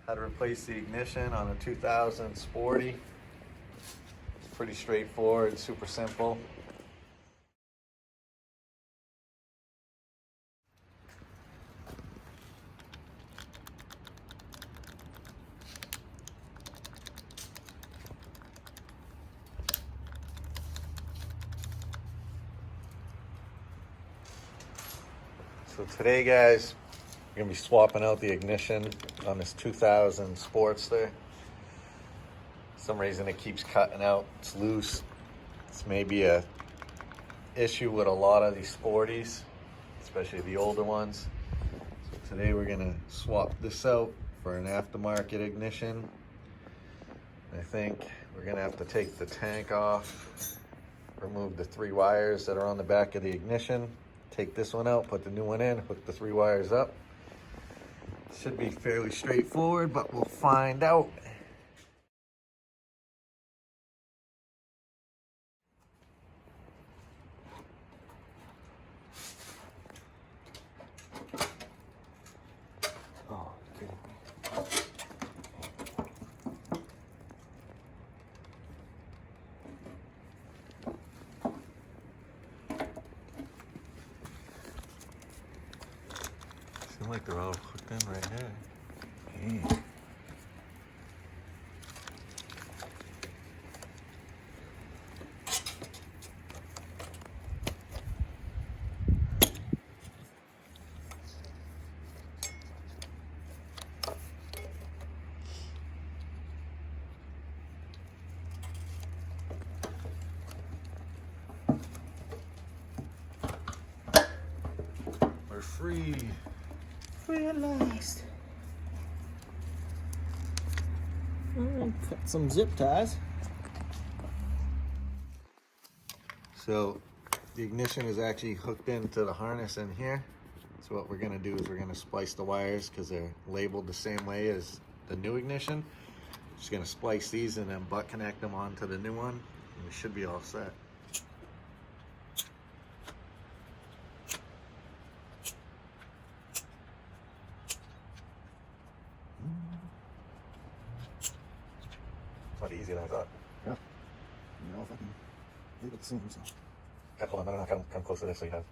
how to replace the ignition on a 2000 Sporty. It's pretty straightforward, super simple. So today, guys, we're gonna be swapping out the ignition on this 2000 Sportster. For some reason it keeps cutting out, it's loose. It's maybe a issue with a lot of these Sporties, especially the older ones. So today we're gonna swap this out for an aftermarket ignition. I think we're gonna have to take the tank off, remove the 3 wires that are on the back of the ignition, take this one out, put the new one in, hook the 3 wires up. Should be fairly straightforward, but we'll find out. Oh, kidding me. Seem like they're all hooked in right here. Hey. We're free. Free at last. Cut some zip ties. So the ignition is actually hooked into the harness in here. So what we're gonna do is we're gonna splice the wires because they're labeled the same way as the new ignition. Just gonna splice these and then butt connect them onto the new one, and we should be all set. It's not easy than I thought. Yeah. You know, if I can leave it the same, so. Hold on, no, come close to this so you have a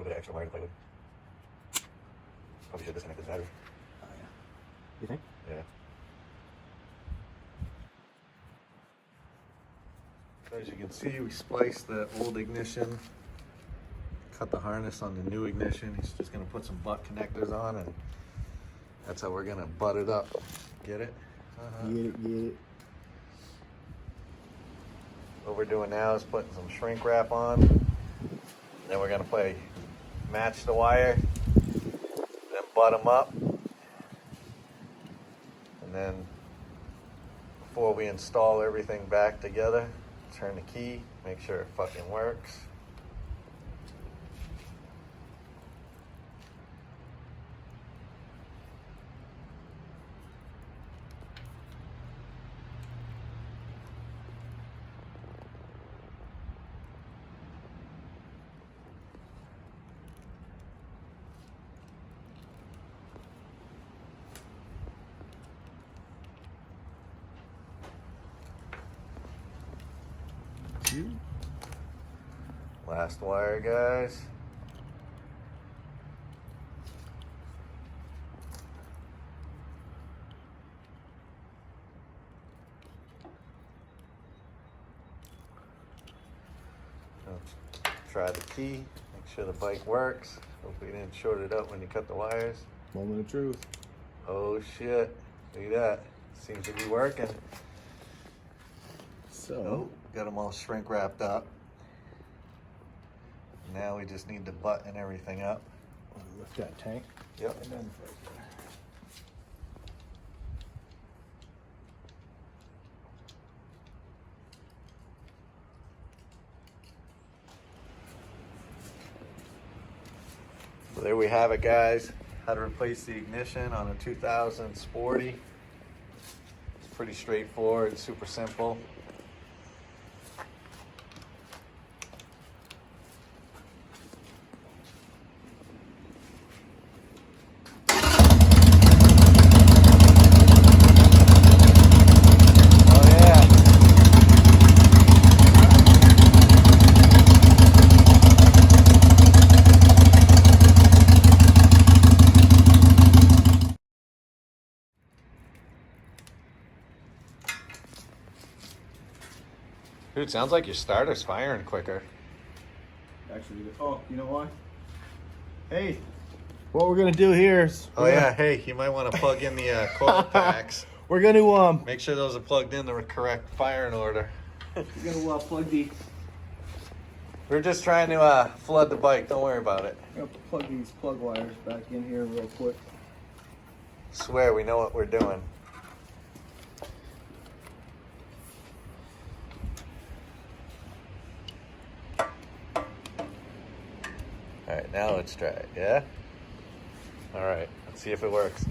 little bit of extra wire to play with. Probably should disconnect this battery. Oh, yeah. You think? Yeah. So as you can see, we spliced the old ignition, cut the harness on the new ignition. He's just gonna put some butt connectors on, and that's how we're gonna butt it up. Get it? Get it. What we're doing now is putting some shrink wrap on. Then we're gonna match the wire, then butt them up. And then before we install everything back together, turn the key, make sure it fucking works. Last wire, guys. Try the key, make sure the bike works. Hopefully you didn't short it up when you cut the wires. Moment of truth. Oh shit, look at that. Seems to be working. So, got them all shrink wrapped up. Now we just need to button everything up. lift that tank. Yep. And then So there we have it, guys. How to replace the ignition on a 2000 Sporty. It's pretty straightforward, super simple. Dude, sounds like your starter's firing quicker. Actually, oh, you know why? Hey, what we're gonna do here is Oh yeah, hey, you might want to plug in the coil packs. we're gonna Make sure those are plugged in the correct firing order. we're gonna plug the We're just trying to flood the bike. Don't worry about it. plug these plug wires back in here real quick. Swear we know what we're doing. All right, now let's try it. Yeah. All right, let's see if it works.